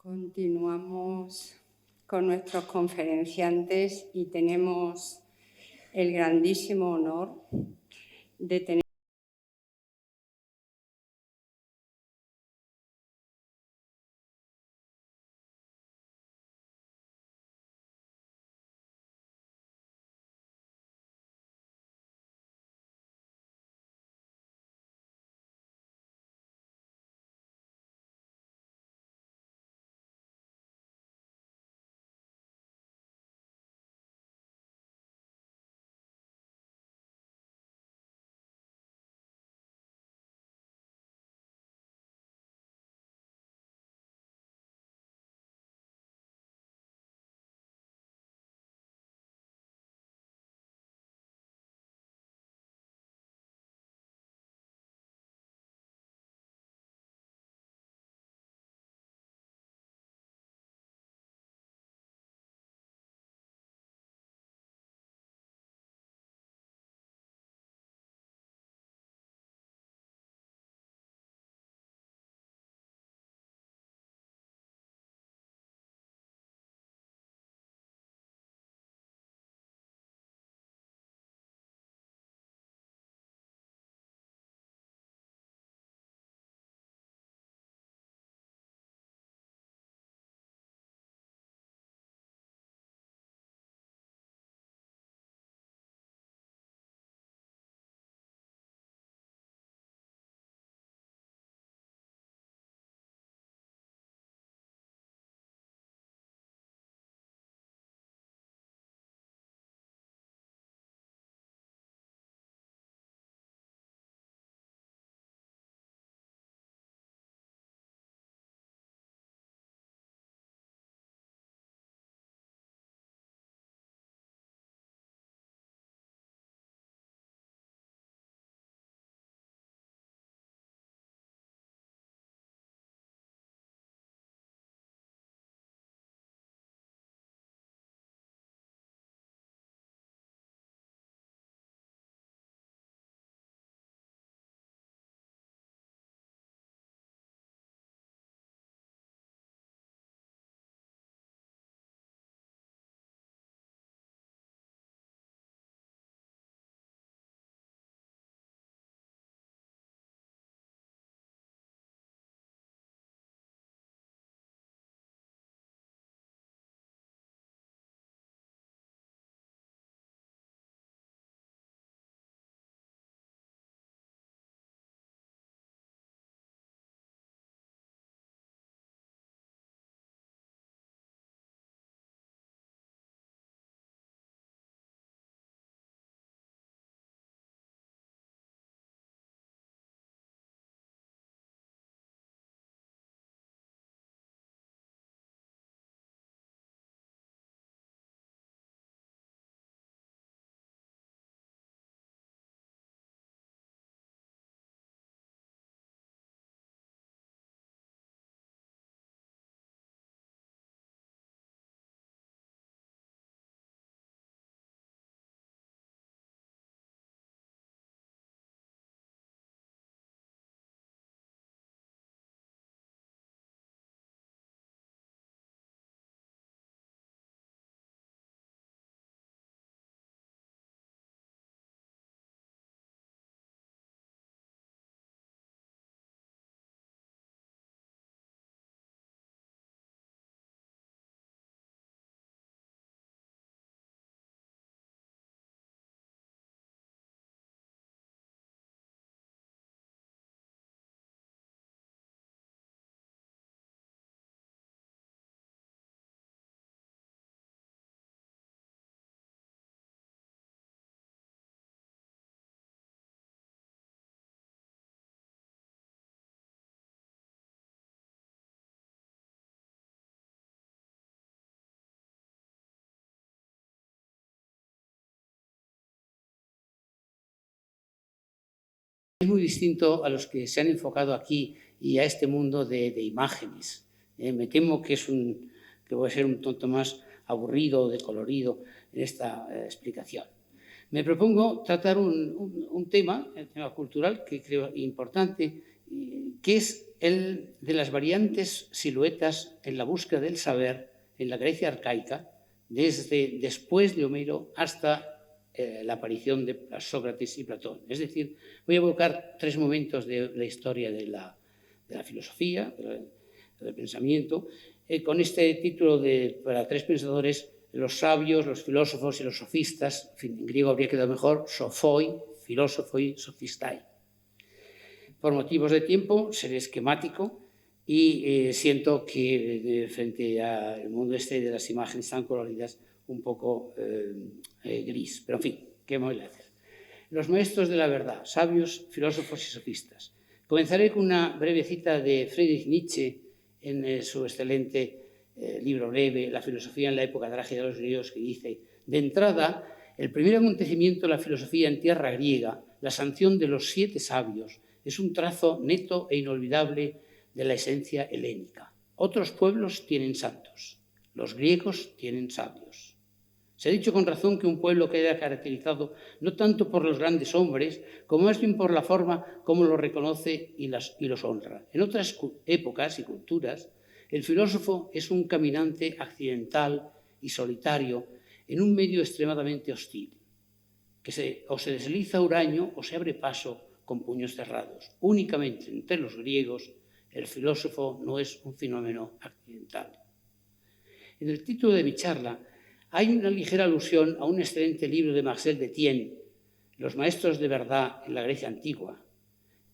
Continuamos con nuestros conferenciantes y tenemos el grandísimo honor de tener Es muy distinto a los que se han enfocado aquí y a este mundo de imágenes. Me temo que voy a ser un tonto más aburrido, decolorido en esta explicación. Me propongo tratar un tema, el tema cultural, que creo importante, que es el de las variantes siluetas en la búsqueda del saber en la Grecia arcaica, desde después de Homero hasta la aparición de Sócrates y Platón. Es decir, voy a evocar 3 momentos de la historia de la filosofía, del pensamiento, con este título para 3 pensadores: los sabios, los filósofos y los sofistas. En fin, en griego habría quedado mejor, sophoi, filósofoi, sophistai. Por motivos de tiempo seré esquemático y siento que frente al mundo de las imágenes tan coloridas, un poco gris. Pero en fin, ¿qué me voy a hacer? Los maestros de la verdad, sabios, filósofos y sofistas. Comenzaré con una breve cita de Friedrich Nietzsche en su excelente libro breve, La filosofía en la época trágica de los griegos, que dice: de entrada, el primer acontecimiento de la filosofía en tierra griega, la sanción de los 7 sabios, es un trazo neto e inolvidable de la esencia helénica. Otros pueblos tienen santos, los griegos tienen sabios. Se ha dicho con razón que un pueblo queda caracterizado no tanto por los grandes hombres, como más bien por la forma como los reconoce y los honra. En otras épocas y culturas, el filósofo es un caminante accidental y solitario en un medio extremadamente hostil, que o se desliza huraño o se abre paso con puños cerrados. Únicamente entre los griegos, el filósofo no es un fenómeno accidental. En el título de mi charla hay una ligera alusión a un excelente libro de Marcel Détienne, Los maestros de verdad en la Grecia antigua.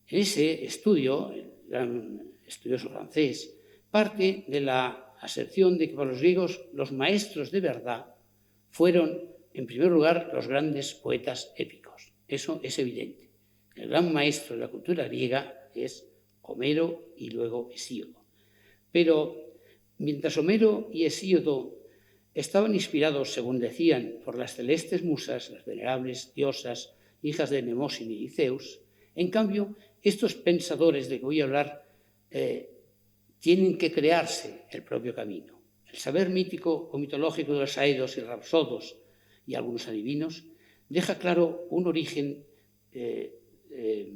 En ese estudio, el gran estudioso francés parte de la aserción de que para los griegos los maestros de verdad fueron, en primer lugar, los grandes poetas épicos. Eso es evidente. El gran maestro de la cultura griega es Homero y luego Hesíodo. Pero mientras Homero y Hesíodo estaban inspirados, según decían, por las celestes musas, las venerables diosas, hijas de Mnemósine y Zeus, en cambio, estos pensadores de que voy a hablar tienen que crearse el propio camino. El saber mítico o mitológico de los aedos y rapsodos y algunos adivinos deja claro un origen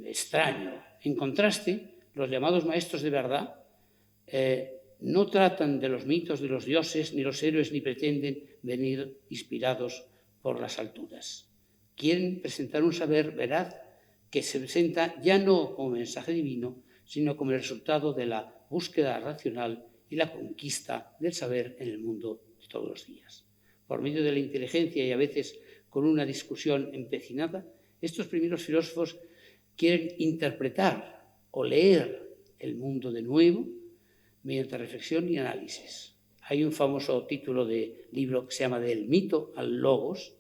extraño. En contraste, los llamados maestros de verdad no tratan de los mitos de los dioses, ni los héroes, ni pretenden venir inspirados por las alturas. Quieren presentar un saber veraz que se presenta ya no como mensaje divino, sino como el resultado de la búsqueda racional y la conquista del saber en el mundo de todos los días. Por medio de la inteligencia y a veces con una discusión empecinada, estos primeros filósofos quieren interpretar o leer el mundo de nuevo mediante reflexión y análisis. Hay un famoso título de libro que se llama Del mito al logos,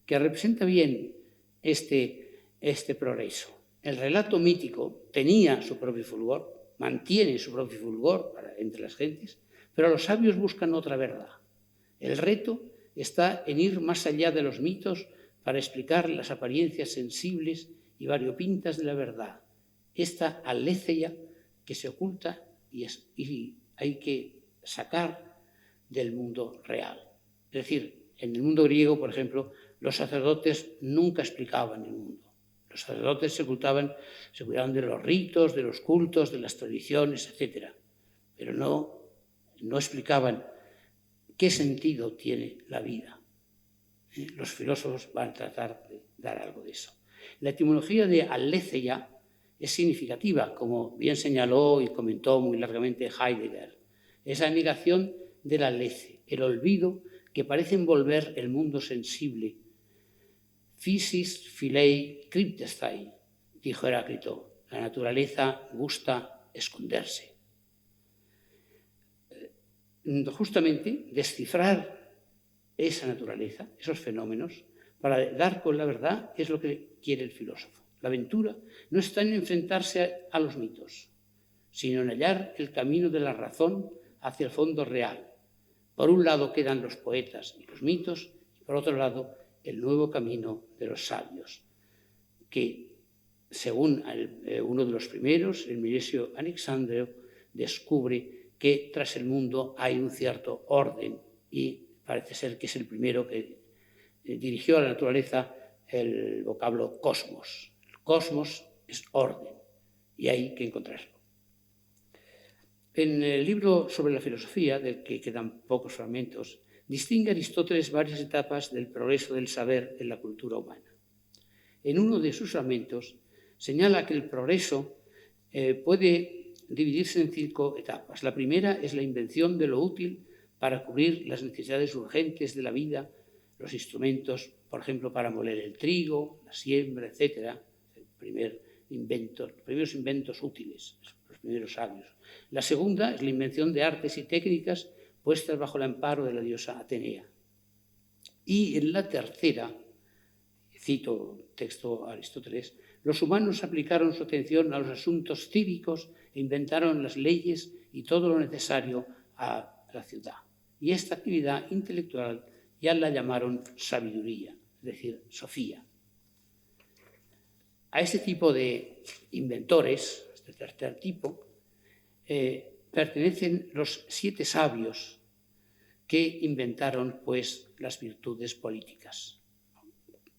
que representa bien este progreso. El relato mítico tenía su propio fulgor, mantiene su propio fulgor entre las gentes, pero los sabios buscan otra verdad. El reto está en ir más allá de los mitos para explicar las apariencias sensibles y variopintas de la verdad, esta aletheia que se oculta y hay que sacar del mundo real. Es decir, en el mundo griego, por ejemplo, los sacerdotes nunca explicaban el mundo. Los sacerdotes se cuidaban de los ritos, de los cultos, de las tradiciones, etc. Pero no explicaban qué sentido tiene la vida. Los filósofos van a tratar de dar algo de eso. La etimología de aletheia es significativa, como bien señaló y comentó muy largamente Heidegger. Esa negación de la lece, el olvido que parece envolver el mundo sensible. Physis philei cryptesthai, dijo Heráclito, la naturaleza gusta esconderse. Justamente descifrar esa naturaleza, esos fenómenos, para dar con la verdad es lo que quiere el filósofo. La aventura no está en enfrentarse a los mitos, sino en hallar el camino de la razón hacia el fondo real. Por un lado quedan los poetas y los mitos, y por otro lado el nuevo camino de los sabios, que, según uno de los primeros, el Miresio Alexandreo, descubre que tras el mundo hay un cierto orden y parece ser que es el primero que dirigió a la naturaleza el vocablo cosmos. El cosmos es orden y hay que encontrarlo. En el libro sobre la filosofía, del que quedan pocos fragmentos, distingue Aristóteles varias etapas del progreso del saber en la cultura humana. En uno de sus fragmentos señala que el progreso puede dividirse en 5 etapas. La primera es la invención de lo útil para cubrir las necesidades urgentes de la vida, los instrumentos, por ejemplo, para moler el trigo, la siembra, etc. Los primeros inventos útiles, los primeros sabios. La segunda es la invención de artes y técnicas puestas bajo el amparo de la diosa Atenea. Y en la tercera, cito texto Aristóteles, los humanos aplicaron su atención a los asuntos cívicos e inventaron las leyes y todo lo necesario a la ciudad. Y esta actividad intelectual ya la llamaron sabiduría, es decir, sofía. A este tipo de inventores, este tercer tipo, pertenecen los 7 sabios que inventaron pues, las virtudes políticas,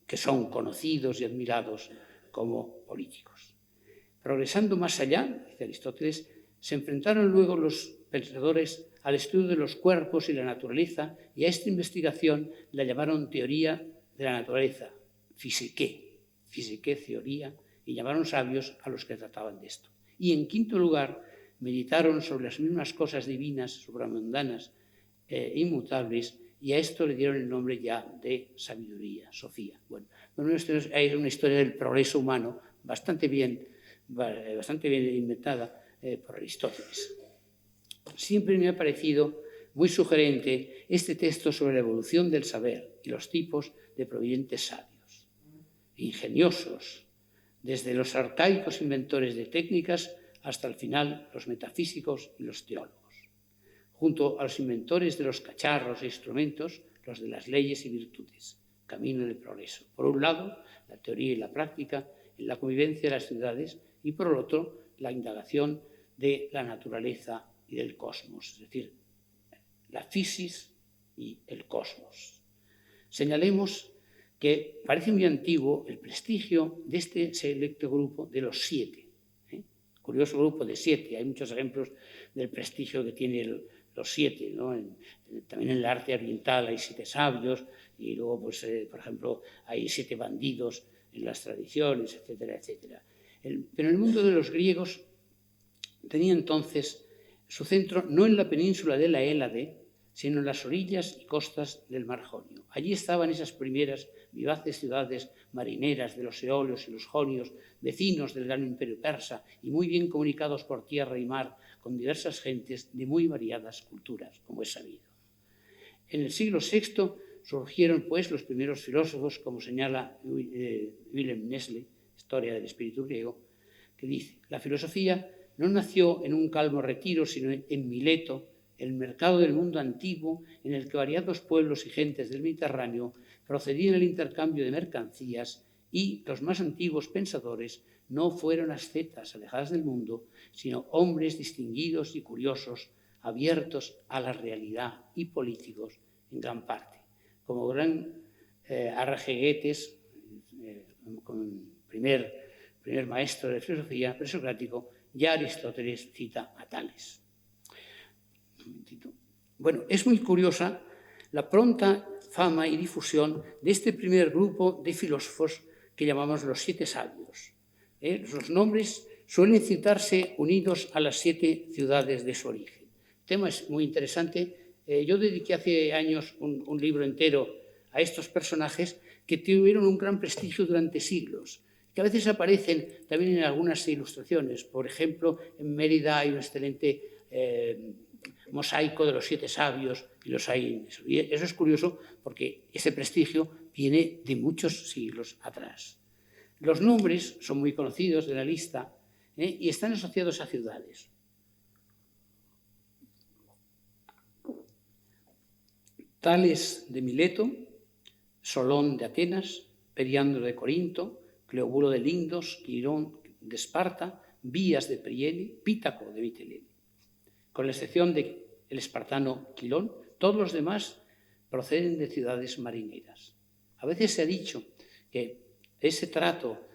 que son conocidos y admirados como políticos. Progresando más allá, dice Aristóteles, se enfrentaron luego los pensadores al estudio de los cuerpos y la naturaleza, y a esta investigación la llamaron teoría de la naturaleza, physique, teoría, y llamaron sabios a los que trataban de esto. Y en quinto lugar, meditaron sobre las mismas cosas divinas, supramundanas, inmutables, y a esto le dieron el nombre ya de sabiduría, sofía. Bueno, hay una historia del progreso humano bastante bien inventada por Aristóteles. Siempre me ha parecido muy sugerente este texto sobre la evolución del saber y los tipos de provenientes sabios, ingeniosos, desde los arcaicos inventores de técnicas hasta el final los metafísicos y los teólogos, junto a los inventores de los cacharros e instrumentos, los de las leyes y virtudes, camino de progreso. Por un lado, la teoría y la práctica en la convivencia de las ciudades y por el otro, la indagación de la naturaleza y del cosmos, es decir, la physis y el cosmos. Señalemos que parece muy antiguo el prestigio de este selecto grupo de los 7. Curioso grupo de 7, hay muchos ejemplos del prestigio que tiene los 7, ¿no? También en el arte oriental hay 7 sabios y luego, pues, por ejemplo, hay 7 bandidos en las tradiciones, etcétera, etcétera. Pero en el mundo de los griegos tenía entonces su centro no en la península de la Hélade, sino en las orillas y costas del Mar Jonio. Allí estaban esas primeras vivaces ciudades marineras de los eolios y los jonios, vecinos del gran imperio persa y muy bien comunicados por tierra y mar con diversas gentes de muy variadas culturas, como es sabido. En el siglo VI surgieron pues los primeros filósofos, como señala Wilhelm Nestle, Historia del espíritu griego, que dice: la filosofía no nació en un calmo retiro, sino en Mileto, el mercado del mundo antiguo, en el que variados pueblos y gentes del Mediterráneo procedían al intercambio de mercancías, y los más antiguos pensadores no fueron ascetas alejadas del mundo, sino hombres distinguidos y curiosos, abiertos a la realidad y políticos en gran parte. Como gran Argeguetes, primer maestro de filosofía presocrático, ya Aristóteles cita a Tales. Bueno, es muy curiosa la pronta fama y difusión de este primer grupo de filósofos que llamamos los 7 sabios. Los nombres suelen citarse unidos a las 7 ciudades de su origen. El tema es muy interesante. Yo dediqué hace años un libro entero a estos personajes que tuvieron un gran prestigio durante siglos, que a veces aparecen también en algunas ilustraciones. Por ejemplo, en Mérida hay un excelente mosaico de los 7 sabios y los hay. Y eso es curioso porque ese prestigio viene de muchos siglos atrás. Los nombres son muy conocidos de la lista y están asociados a ciudades. Tales de Mileto, Solón de Atenas, Periandro de Corinto, Cleobulo de Lindos, Quirón de Esparta, Vías de Priene, Pítaco de Mitilene. Con la excepción del espartano Quilón, todos los demás proceden de ciudades marineras. A veces se ha dicho que ese trato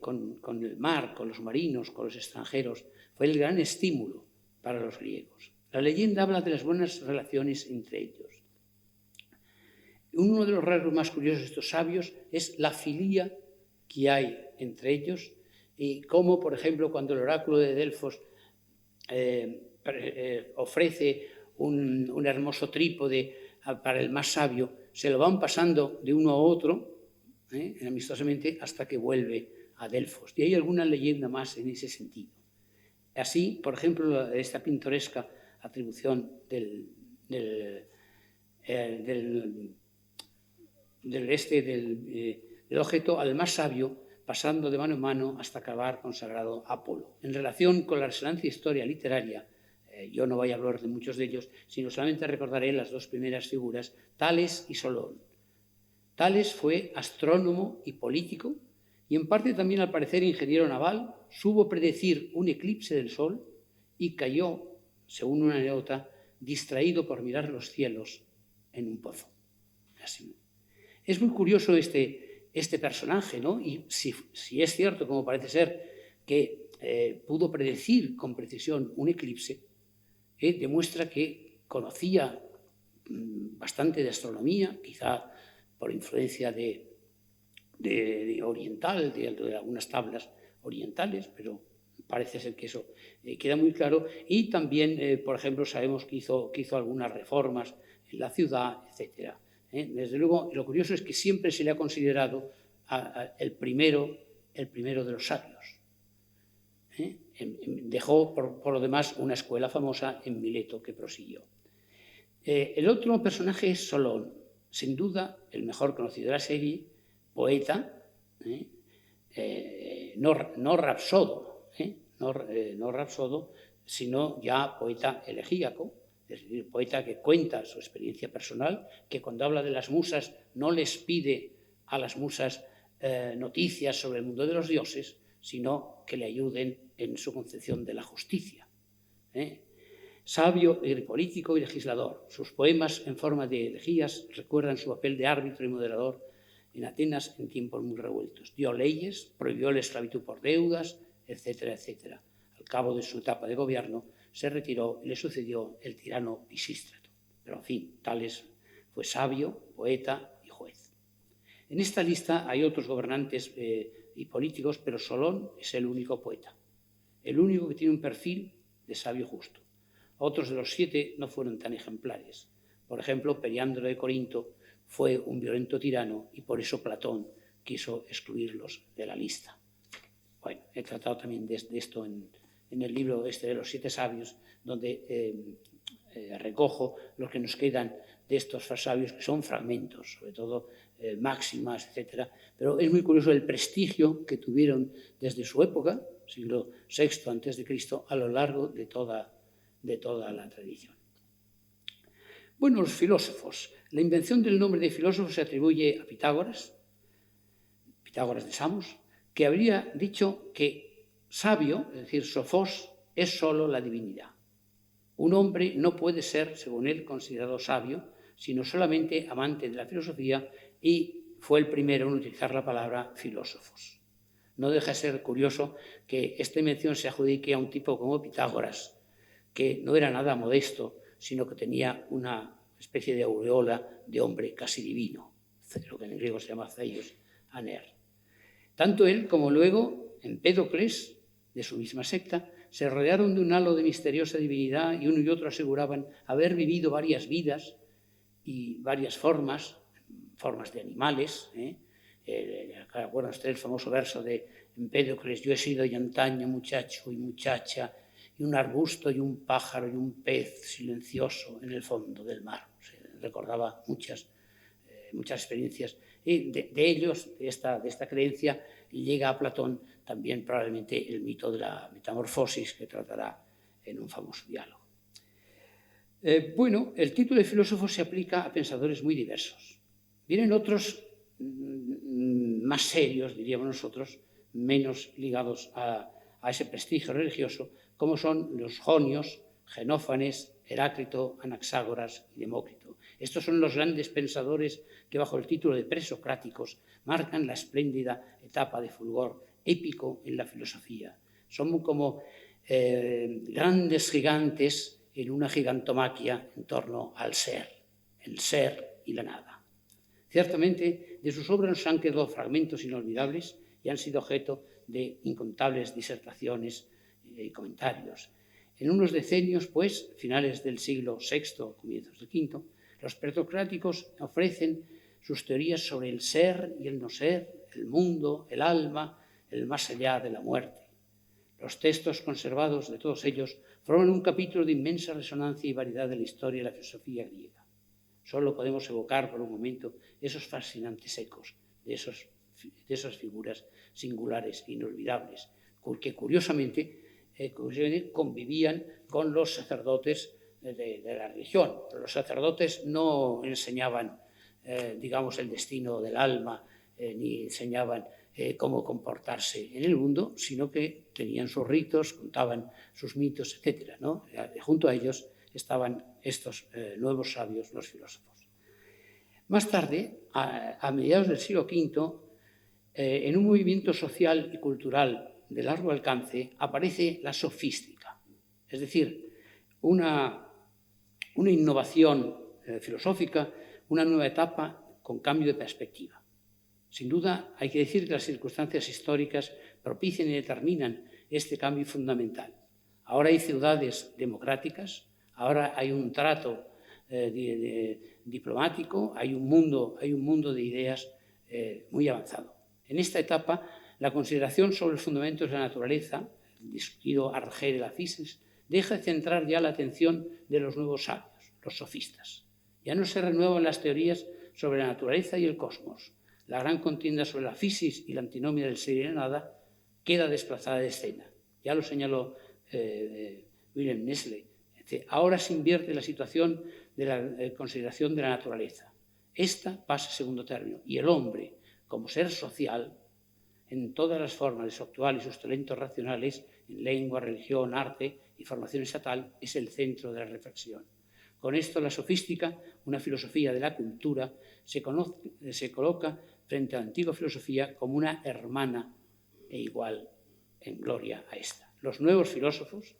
con el mar, con los marinos, con los extranjeros, fue el gran estímulo para los griegos. La leyenda habla de las buenas relaciones entre ellos. Uno de los rasgos más curiosos de estos sabios es la filía que hay entre ellos y cómo, por ejemplo, cuando el oráculo de Delfos ofrece un hermoso trípode para el más sabio, se lo van pasando de uno a otro, amistosamente, hasta que vuelve a Delfos. Y hay alguna leyenda más en ese sentido. Así, por ejemplo, esta pintoresca atribución del objeto al más sabio, pasando de mano en mano hasta acabar consagrado a Apolo. En relación con la resonancia historia literaria, yo no voy a hablar de muchos de ellos, sino solamente recordaré las dos primeras figuras, Tales y Solón. Tales fue astrónomo y político, y en parte también, al parecer, ingeniero naval, supo predecir un eclipse del sol y cayó, según una anécdota, distraído por mirar los cielos en un pozo. Así. Es muy curioso este personaje, ¿no? Y si es cierto, como parece ser, que pudo predecir con precisión un eclipse, demuestra que conocía bastante de astronomía, quizá por influencia de oriental, de algunas tablas orientales, pero parece ser que eso queda muy claro. Y también, por ejemplo, sabemos que hizo algunas reformas en la ciudad, etc. Desde luego, lo curioso es que siempre se le ha considerado el primero de los sabios. Dejó, por lo demás, una escuela famosa en Mileto que prosiguió. El otro personaje es Solón, sin duda el mejor conocido de la serie, poeta, no rapsodo, no rapsodo, sino ya poeta elegíaco, es decir, poeta que cuenta su experiencia personal, que cuando habla de las musas no les pide a las musas noticias sobre el mundo de los dioses, sino que le ayuden en su concepción de la justicia. Sabio, político y legislador. Sus poemas en forma de elegías recuerdan su papel de árbitro y moderador en Atenas en tiempos muy revueltos. Dio leyes, prohibió la esclavitud por deudas, etcétera, etcétera. Al cabo de su etapa de gobierno se retiró y le sucedió el tirano Pisístrato. Pero, en fin, Tales fue sabio, poeta y juez. En esta lista hay otros gobernantes y políticos, pero Solón es el único poeta, el único que tiene un perfil de sabio justo. Otros de los 7 no fueron tan ejemplares. Por ejemplo, Periandro de Corinto fue un violento tirano y por eso Platón quiso excluirlos de la lista. Bueno, he tratado también de esto en el libro de los 7 sabios, donde recojo lo que nos quedan de estos sabios, que son fragmentos, sobre todo máximas, etc. Pero es muy curioso el prestigio que tuvieron desde su época, siglo VI a.C., a lo largo de toda la tradición. Bueno, los filósofos. La invención del nombre de filósofo se atribuye a Pitágoras de Samos, que habría dicho que sabio, es decir, sofos, es solo la divinidad. Un hombre no puede ser, según él, considerado sabio, sino solamente amante de la filosofía, y fue el primero en utilizar la palabra filósofos. No deja de ser curioso que esta invención se adjudique a un tipo como Pitágoras, que no era nada modesto, sino que tenía una especie de aureola de hombre casi divino, lo que en griego se llama Zeios Aner. Tanto él como luego Empédocles, de su misma secta, se rodearon de un halo de misteriosa divinidad y uno y otro aseguraban haber vivido varias vidas y varias formas de animales. ¿Recuerdan ustedes el famoso verso de Empédocles? Yo he sido y antaño muchacho y muchacha, y un arbusto y un pájaro y un pez silencioso en el fondo del mar. Se recordaba muchas experiencias. Y de ellos, de esta creencia, llega a Platón también probablemente el mito de la metamorfosis, que tratará en un famoso diálogo. Bueno, el título de filósofo se aplica a pensadores muy diversos. Vienen otros más serios, diríamos nosotros, menos ligados a ese prestigio religioso, como son los jonios, Genófanes, Heráclito, Anaxágoras y Demócrito. Estos son los grandes pensadores que, bajo el título de presocráticos, marcan la espléndida etapa de fulgor épico en la filosofía. Son como grandes gigantes en una gigantomaquia en torno al ser, el ser y la nada. Ciertamente, de sus obras nos han quedado fragmentos inolvidables y han sido objeto de incontables disertaciones y comentarios. En unos decenios, pues, finales del siglo VI, comienzos del V, los presocráticos ofrecen sus teorías sobre el ser y el no ser, el mundo, el alma, el más allá de la muerte. Los textos conservados de todos ellos forman un capítulo de inmensa resonancia y variedad de la historia y la filosofía griega. Solo podemos evocar por un momento esos fascinantes ecos de esas figuras singulares e inolvidables, que curiosamente convivían con los sacerdotes de la religión. Los sacerdotes no enseñaban, digamos, el destino del alma, ni enseñaban cómo comportarse en el mundo, sino que tenían sus ritos, contaban sus mitos, etc., ¿no? Junto a ellos estaban estos nuevos sabios, los filósofos. Más tarde, a mediados del siglo V, en un movimiento social y cultural de largo alcance, aparece la sofística, es decir, una innovación filosófica, una nueva etapa con cambio de perspectiva. Sin duda, hay que decir que las circunstancias históricas propician y determinan este cambio fundamental. Ahora hay ciudades democráticas, ahora hay un trato diplomático, hay un mundo de ideas muy avanzado. En esta etapa, la consideración sobre los fundamentos de la naturaleza, el discutido arjé de la physis, deja de centrar ya la atención de los nuevos sabios, los sofistas. Ya no se renuevan las teorías sobre la naturaleza y el cosmos. La gran contienda sobre la physis y la antinomia del ser y la nada queda desplazada de escena. Ya lo señaló Wilhelm Nestle. Ahora se invierte la situación de la consideración de la naturaleza. Esta pasa a segundo término y el hombre, como ser social, en todas las formas de su actual y sus talentos racionales, en lengua, religión, arte y formación estatal, es el centro de la reflexión. Con esto, la sofística, una filosofía de la cultura, se coloca frente a la antigua filosofía como una hermana e igual en gloria a esta. Los nuevos filósofos,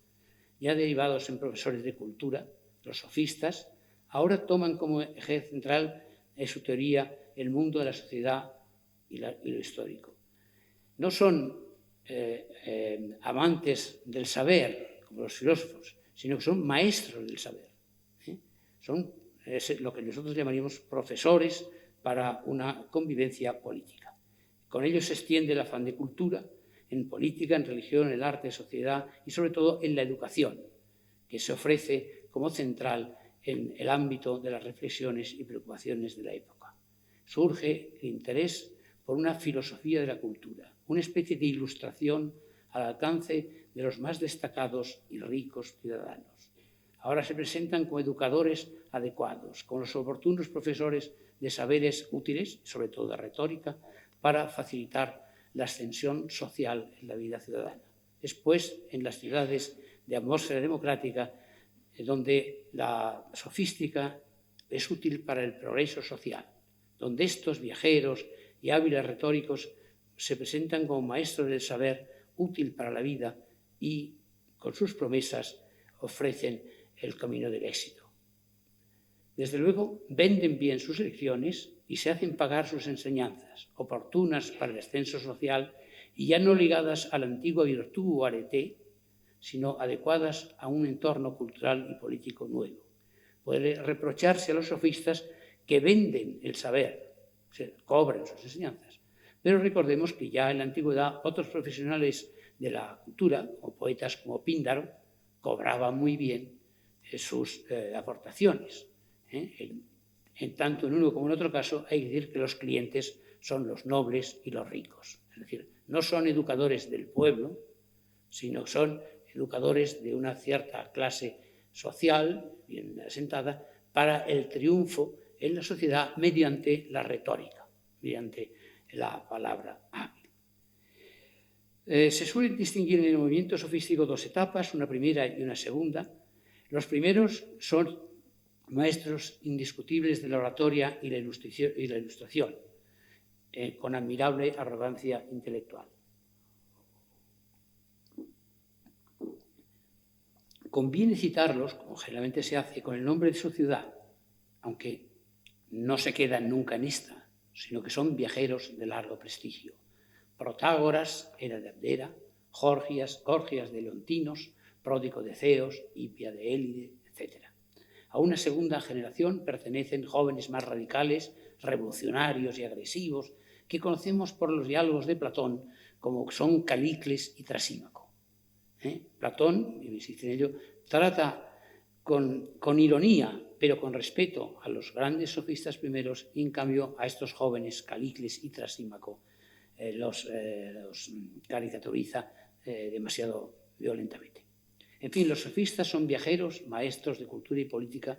ya derivados en profesores de cultura, los sofistas, ahora toman como eje central en su teoría el mundo de la sociedad y lo histórico. No son amantes del saber, como los filósofos, sino que son maestros del saber. Son lo que nosotros llamaríamos profesores para una convivencia política. Con ellos se extiende el afán de cultura en política, en religión, en el arte, en sociedad y sobre todo en la educación, que se ofrece como central en el ámbito de las reflexiones y preocupaciones de la época. Surge el interés por una filosofía de la cultura, una especie de ilustración al alcance de los más destacados y ricos ciudadanos. Ahora se presentan como educadores adecuados, como los oportunos profesores de saberes útiles, sobre todo de retórica, para facilitar la ascensión social en la vida ciudadana. Es, pues, en las ciudades de atmósfera democrática donde la sofística es útil para el progreso social, donde estos viajeros y hábiles retóricos se presentan como maestros del saber útil para la vida y, con sus promesas, ofrecen el camino del éxito. Desde luego, venden bien sus lecciones y se hacen pagar sus enseñanzas, oportunas para el ascenso social y ya no ligadas a la antigua virtud o arete, sino adecuadas a un entorno cultural y político nuevo. Puede reprocharse a los sofistas que venden el saber, cobran sus enseñanzas, pero recordemos que ya en la antigüedad otros profesionales de la cultura, o poetas como Píndaro, cobraban muy bien sus aportaciones. En tanto en uno como en otro caso hay que decir que los clientes son los nobles y los ricos. Es decir, no son educadores del pueblo, sino son educadores de una cierta clase social, bien asentada, para el triunfo en la sociedad mediante la retórica, mediante la palabra hábil. Se suelen distinguir en el movimiento sofístico dos etapas, una primera y una segunda. Los primeros son maestros indiscutibles de la oratoria y la ilustración, con admirable arrogancia intelectual. conviene citarlos, como generalmente se hace, con el nombre de su ciudad, aunque no se quedan nunca en esta, sino que son viajeros de largo prestigio. Protágoras era de Abdera, Gorgias de Leontinos, Pródico de Ceos, Hipia de Élide, etc. A una segunda generación pertenecen jóvenes más radicales, revolucionarios y agresivos, que conocemos por los diálogos de Platón, como son Calícles y Trasímaco. Platón, insiste en ello, trata con ironía, pero con respeto a los grandes sofistas primeros, y en cambio a estos jóvenes, Calícles y Trasímaco, los caricaturiza demasiado violentamente. En fin, los sofistas son viajeros, maestros de cultura y política,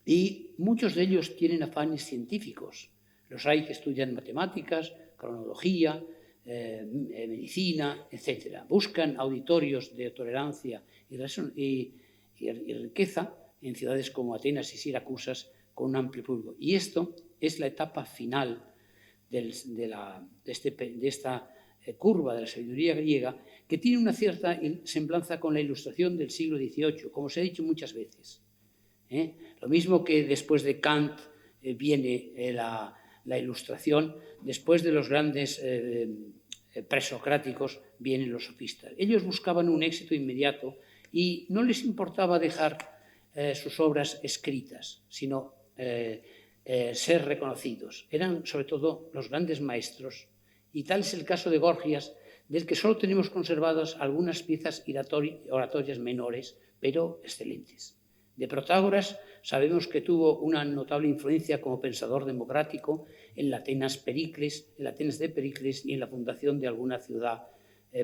y muchos de ellos tienen afanes científicos. Los hay que estudian matemáticas, cronología, medicina, etc. Buscan auditorios de tolerancia y riqueza en ciudades como Atenas y Siracusas con un amplio público. Y esto es la etapa final de esta curva de la sabiduría griega, que tiene una cierta semblanza con la Ilustración del siglo XVIII, como se ha dicho muchas veces. Lo mismo que después de Kant viene la Ilustración, después de los grandes presocráticos vienen los sofistas. Ellos buscaban un éxito inmediato y no les importaba dejar sus obras escritas, sino ser reconocidos. Eran sobre todo los grandes maestros, y tal es el caso de Gorgias, del que solo tenemos conservadas algunas piezas oratorias menores, pero excelentes. De Protágoras sabemos que tuvo una notable influencia como pensador democrático en la Atenas de Pericles y en la fundación de alguna ciudad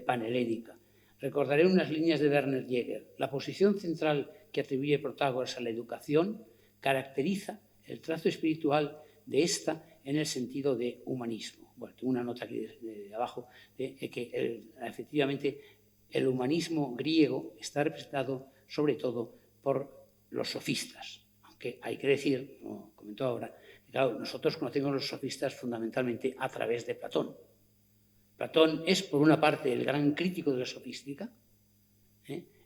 panhelénica. Recordaré unas líneas de Werner Jäger. La posición central que atribuye Protágoras a la educación caracteriza el trazo espiritual de esta en el sentido de humanismo. Bueno, tengo una nota aquí de abajo de que efectivamente el humanismo griego está representado sobre todo por los sofistas, aunque hay que decir, como comentó ahora, que claro, nosotros conocemos a los sofistas fundamentalmente a través de Platón. Platón es, por una parte, el gran crítico de la sofística,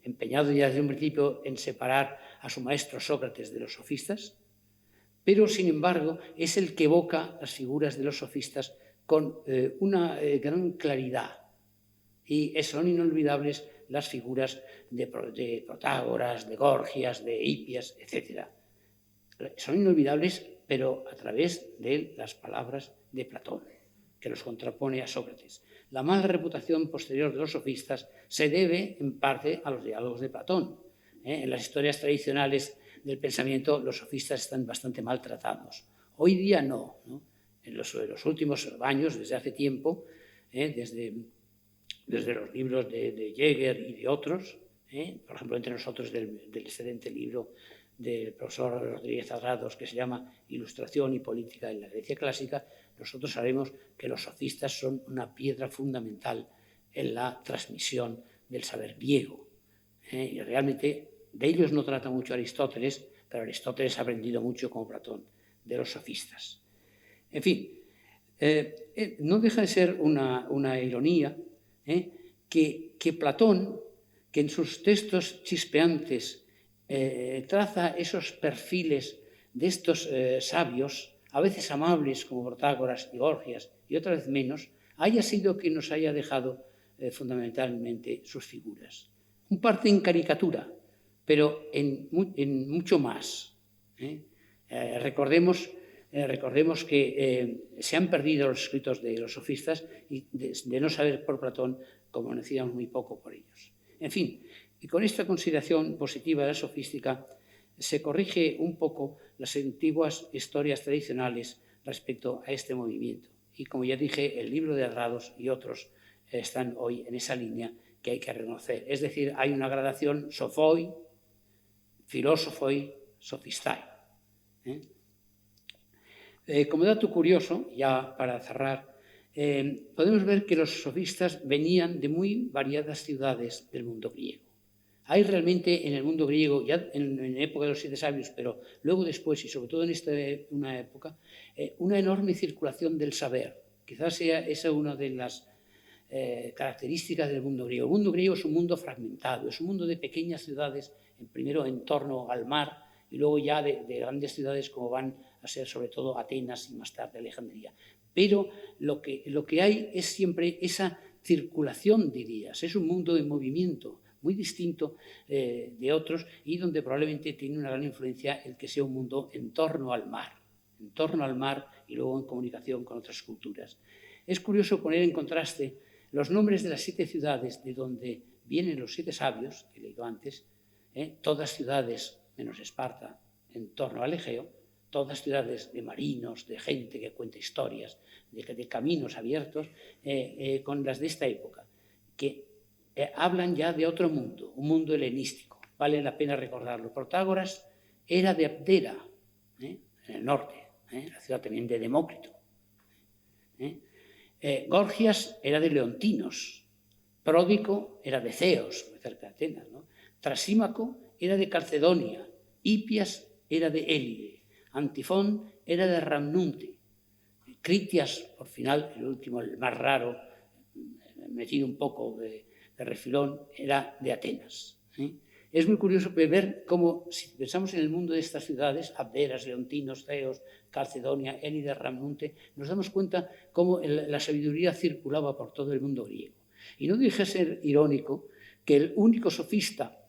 empeñado ya desde un principio en separar a su maestro Sócrates de los sofistas, pero, sin embargo, es el que evoca las figuras de los sofistas con una gran claridad, y son inolvidables las figuras de Protágoras, de Gorgias, de Hipias, etc. Son inolvidables, pero a través de las palabras de Platón, que los contrapone a Sócrates. La mala reputación posterior de los sofistas se debe, en parte, a los diálogos de Platón. En las historias tradicionales del pensamiento, los sofistas están bastante maltratados. Hoy día no. En los últimos años, desde hace tiempo, desde los libros de Jäger y de otros, por ejemplo, entre nosotros del excelente libro del profesor Rodríguez Adrados, que se llama Ilustración y Política en la Grecia Clásica, nosotros sabemos que los sofistas son una piedra fundamental en la transmisión del saber griego. Y realmente de ellos no trata mucho Aristóteles, pero Aristóteles ha aprendido mucho, como Platón, de los sofistas. En fin, no deja de ser una ironía que Platón, que en sus textos chispeantes traza esos perfiles de estos sabios, a veces amables como Protágoras y Gorgias, y otra vez menos, haya sido quien nos haya dejado fundamentalmente sus figuras. Un parte en caricatura, pero en mucho más. Recordemos que se han perdido los escritos de los sofistas y de no saber por Platón, como decíamos, muy poco por ellos. En fin, y con esta consideración positiva de la sofística se corrige un poco las antiguas historias tradicionales respecto a este movimiento. Y como ya dije, el libro de Adrados y otros están hoy en esa línea que hay que reconocer. Es decir, hay una gradación sophoi, filósofoi, sophistai. Como dato curioso, ya para cerrar, podemos ver que los sofistas venían de muy variadas ciudades del mundo griego. Hay realmente en el mundo griego, ya en la época de los 7 sabios, pero luego después y sobre todo en una época, una enorme circulación del saber. Quizás sea esa una de las características del mundo griego. El mundo griego es un mundo fragmentado, es un mundo de pequeñas ciudades, primero en torno al mar y luego ya de grandes ciudades como van a ser sobre todo Atenas y más tarde Alejandría. Pero lo que hay es siempre esa circulación de ideas, es un mundo en movimiento muy distinto de otros y donde probablemente tiene una gran influencia el que sea un mundo en torno al mar y luego en comunicación con otras culturas. Es curioso poner en contraste los nombres de las 7 ciudades de donde vienen los 7 sabios, que he leído antes, todas ciudades menos Esparta en torno al Egeo, todas ciudades de marinos, de gente que cuenta historias, de caminos abiertos, con las de esta época, que hablan ya de otro mundo, un mundo helenístico. Vale la pena recordarlo. Protágoras era de Abdera, en el norte, la ciudad también de Demócrito. Gorgias era de Leontinos, Pródico era de Ceos, cerca de Atenas, ¿no? Trasímaco era de Calcedonia, Hipias era de Élide, Antifón era de Ramnunte, Critias, por final, el último, el más raro, metido un poco de refilón, era de Atenas. Es muy curioso ver cómo, si pensamos en el mundo de estas ciudades, Abderas, Leontinos, Ceos, Calcedonia, Élide, Ramnunte, nos damos cuenta cómo la sabiduría circulaba por todo el mundo griego. Y no deja de ser irónico que el único sofista,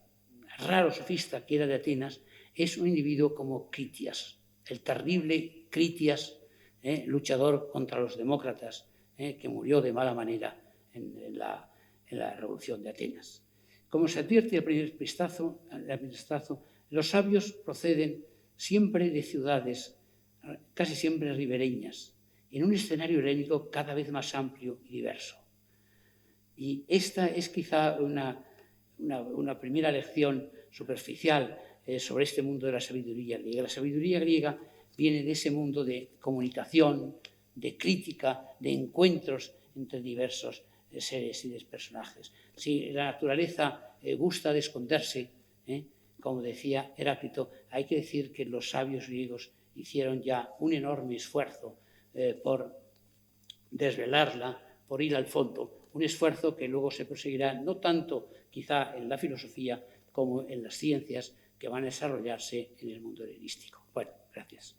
raro sofista que era de Atenas, es un individuo como Critias, el terrible Critias, luchador contra los demócratas, que murió de mala manera en la revolución de Atenas. Como se advierte al primer vistazo, los sabios proceden siempre de ciudades, casi siempre ribereñas, en un escenario helénico cada vez más amplio y diverso. Y esta es quizá una primera lección superficial sobre este mundo de la sabiduría griega. La sabiduría griega viene de ese mundo de comunicación, de crítica, de encuentros entre diversos seres y de personajes. Si la naturaleza gusta de esconderse, como decía Heráclito, hay que decir que los sabios griegos hicieron ya un enorme esfuerzo por desvelarla, por ir al fondo, un esfuerzo que luego se proseguirá no tanto quizá en la filosofía como en las ciencias que van a desarrollarse en el mundo helenístico. Bueno, gracias.